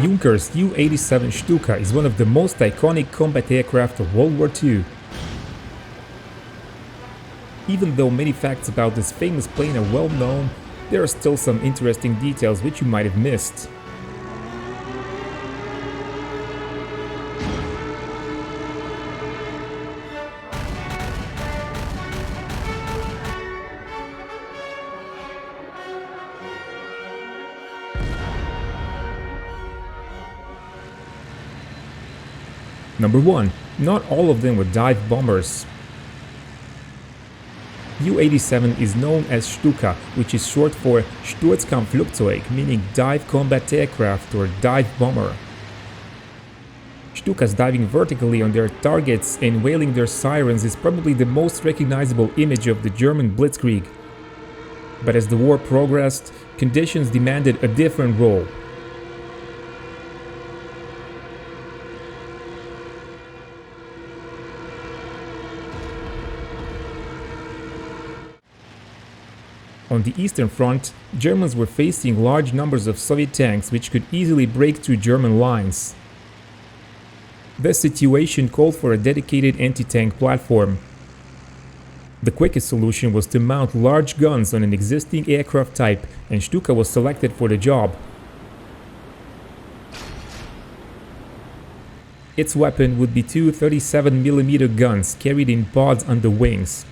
Juncker's Ju-87 Stuka is one of the most iconic combat aircraft of World War II. Even though many facts about this famous plane are well known, there are still some interesting details which you might have missed. Number 1. Not all of them were dive bombers. Ju-87 is known as Stuka, which is short for Sturzkampfflugzeug, meaning dive combat aircraft or dive bomber. Stukas diving vertically on their targets and wailing their sirens is probably the most recognizable image of the German blitzkrieg. But as the war progressed, conditions demanded a different role. On the Eastern Front, Germans were facing large numbers of Soviet tanks which could easily break through German lines. This situation called for a dedicated anti-tank platform. The quickest solution was to mount large guns on an existing aircraft type, and Stuka was selected for the job. Its weapon would be two 37mm guns carried in pods under wings.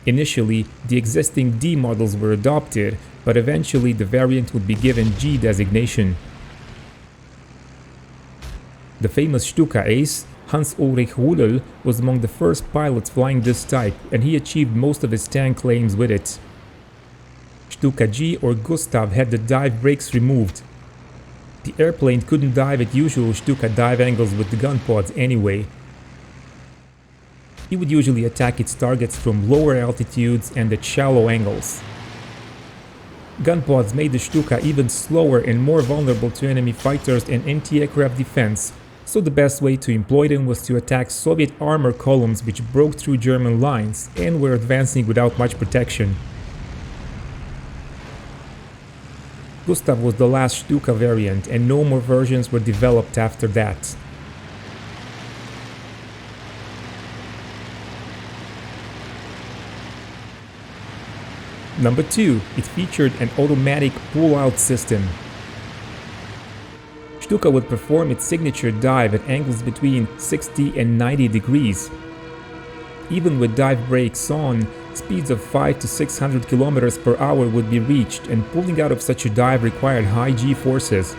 Initially, the existing D models were adopted, but eventually the variant would be given G designation. The famous Stuka ace, Ulrich Rudel, was among the first pilots flying this type, and he achieved most of his tank claims with it. Stuka G or Gustav had the dive brakes removed. The airplane couldn't dive at usual Stuka dive angles with the gun pods anyway. He would usually attack its targets from lower altitudes and at shallow angles. Gun pods made the Stuka even slower and more vulnerable to enemy fighters and anti-aircraft defense, so the best way to employ them was to attack Soviet armor columns which broke through German lines and were advancing without much protection. Gustav was the last Stuka variant, and no more versions were developed after that. Number 2. It featured an automatic pull-out system. Stuka would perform its signature dive at angles between 60 and 90 degrees. Even with dive brakes on, speeds of 500 to 600 km per hour would be reached, and pulling out of such a dive required high G forces.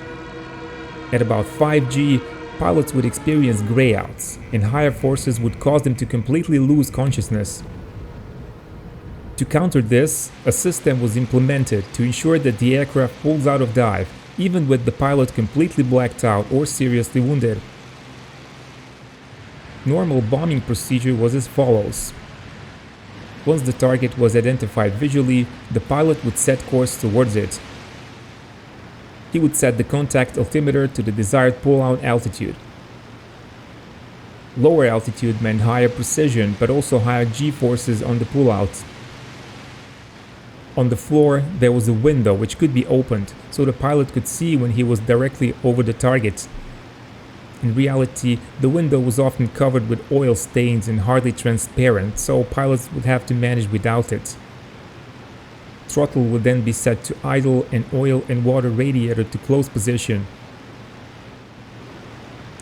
At about 5G, pilots would experience grayouts, and higher forces would cause them to completely lose consciousness. To counter this, a system was implemented to ensure that the aircraft pulls out of dive, even with the pilot completely blacked out or seriously wounded. Normal bombing procedure was as follows. Once the target was identified visually, the pilot would set course towards it. He would set the contact altimeter to the desired pull-out altitude. Lower altitude meant higher precision, but also higher G forces on the pull-out. On the floor, there was a window which could be opened, so the pilot could see when he was directly over the target. In reality, the window was often covered with oil stains and hardly transparent, so pilots would have to manage without it. Throttle would then be set to idle and oil and water radiator to close position.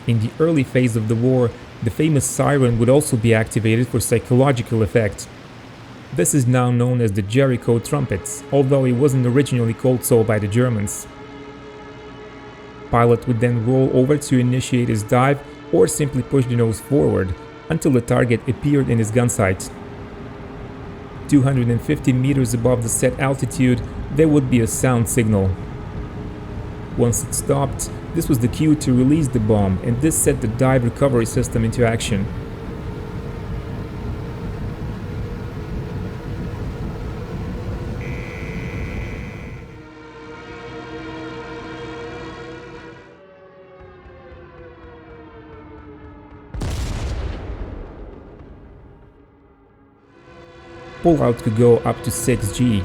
In the early phase of the war, the famous siren would also be activated for psychological effect. This is now known as the Jericho trumpets, although it wasn't originally called so by the Germans. Pilot would then roll over to initiate his dive or simply push the nose forward until the target appeared in his gun sight. 250 meters above the set altitude, there would be a sound signal. Once it stopped, this was the cue to release the bomb, and this set the dive recovery system into action. Pull-out could go up to 6G.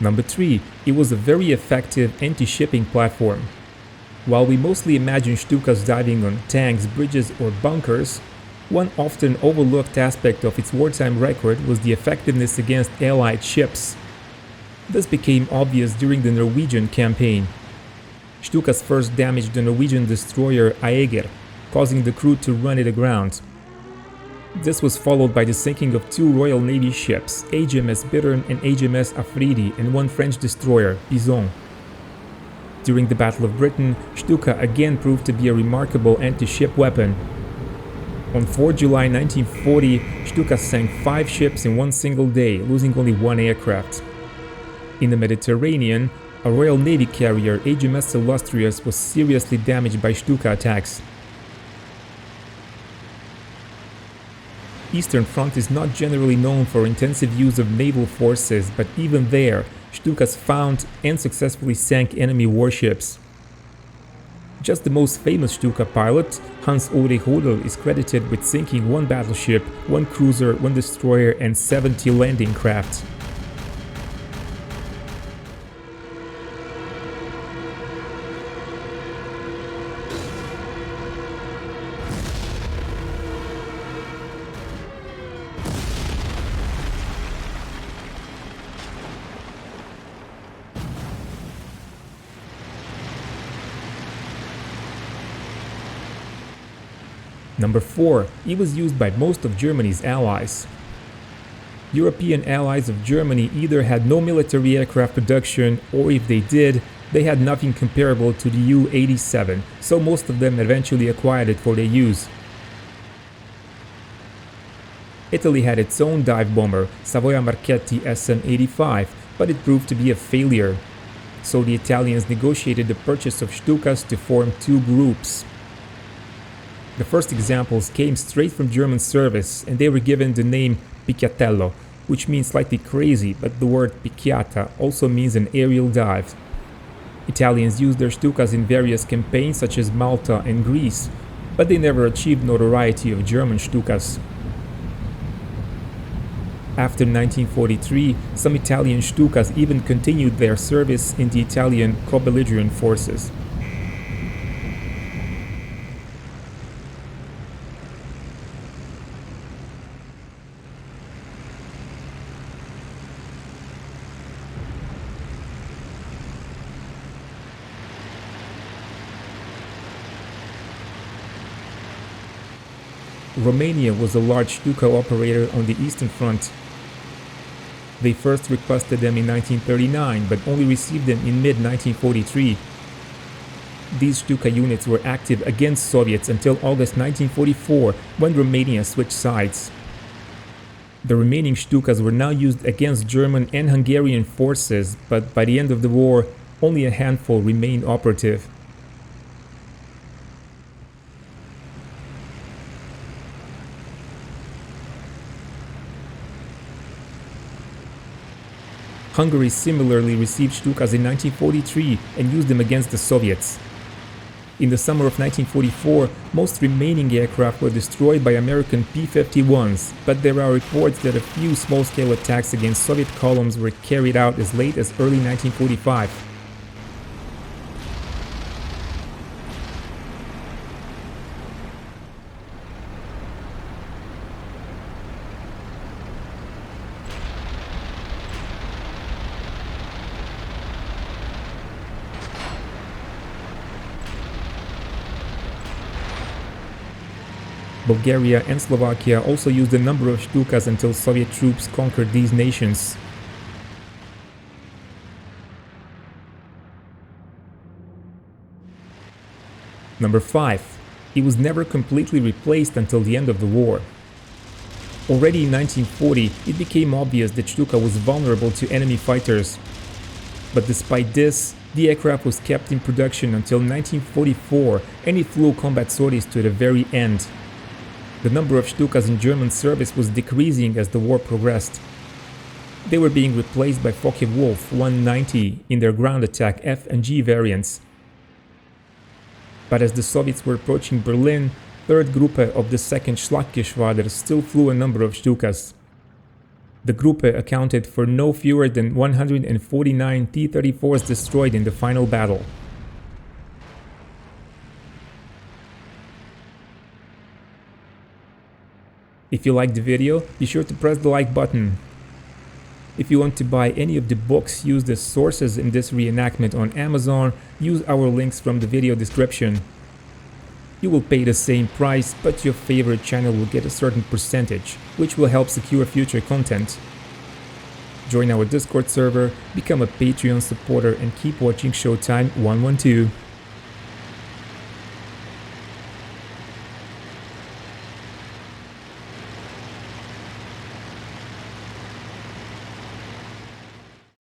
Number 3. It was a very effective anti-shipping platform. While we mostly imagine Stukas diving on tanks, bridges or bunkers, one often overlooked aspect of its wartime record was the effectiveness against Allied ships. This became obvious during the Norwegian campaign. Stukas first damaged the Norwegian destroyer Aeger, causing the crew to run it aground. This was followed by the sinking of 2 Royal Navy ships, HMS Bittern and HMS Afridi, and 1 French destroyer, Bison. During the Battle of Britain, Stuka again proved to be a remarkable anti-ship weapon. On 4 July 1940, Stuka sank 5 ships in one single day, losing only 1 aircraft. In the Mediterranean, a Royal Navy carrier, HMS Illustrious, was seriously damaged by Stuka attacks. Eastern Front is not generally known for intensive use of naval forces, but even there, Stukas found and successfully sank enemy warships. Just the most famous Stuka pilot, Ulrich Rudel, is credited with sinking 1 battleship, 1 cruiser, 1 destroyer and 70 landing craft. Number 4. It was used by most of Germany's allies. European allies of Germany either had no military aircraft production, or if they did, they had nothing comparable to the Ju-87, so most of them eventually acquired it for their use. Italy had its own dive bomber, Savoia Marchetti SM-85, but it proved to be a failure. So the Italians negotiated the purchase of Stukas to form 2 groups. The first examples came straight from German service, and they were given the name Picchiatello, which means slightly crazy, but the word picchiata also means an aerial dive. Italians used their Stukas in various campaigns such as Malta and Greece, but they never achieved notoriety of German Stukas. After 1943, some Italian Stukas even continued their service in the Italian co-belligerent forces. Romania was a large Stuka operator on the Eastern Front. They first requested them in 1939, but only received them in mid-1943. These Stuka units were active against Soviets until August 1944, when Romania switched sides. The remaining Stukas were now used against German and Hungarian forces, but by the end of the war, only a handful remained operative. Hungary similarly received Stukas in 1943 and used them against the Soviets. In the summer of 1944, most remaining aircraft were destroyed by American P-51s, but there are reports that a few small-scale attacks against Soviet columns were carried out as late as early 1945. Bulgaria and Slovakia also used a number of Stukas until Soviet troops conquered these nations. Number 5. It was never completely replaced until the end of the war. Already in 1940, it became obvious that Stuka was vulnerable to enemy fighters. But despite this, the aircraft was kept in production until 1944, and it flew combat sorties to the very end. The number of Stukas in German service was decreasing as the war progressed. They were being replaced by Focke-Wulf 190 in their ground attack F and G variants. But as the Soviets were approaching Berlin, 3rd Gruppe of the 2nd Schlachtergeschwader still flew a number of Stukas. The Gruppe accounted for no fewer than 149 T-34s destroyed in the final battle. If you liked the video, be sure to press the like button. If you want to buy any of the books used as sources in this reenactment on Amazon, use our links from the video description. You will pay the same price, but your favorite channel will get a certain percentage, which will help secure future content. Join our Discord server, become a Patreon supporter, and keep watching Showtime 112.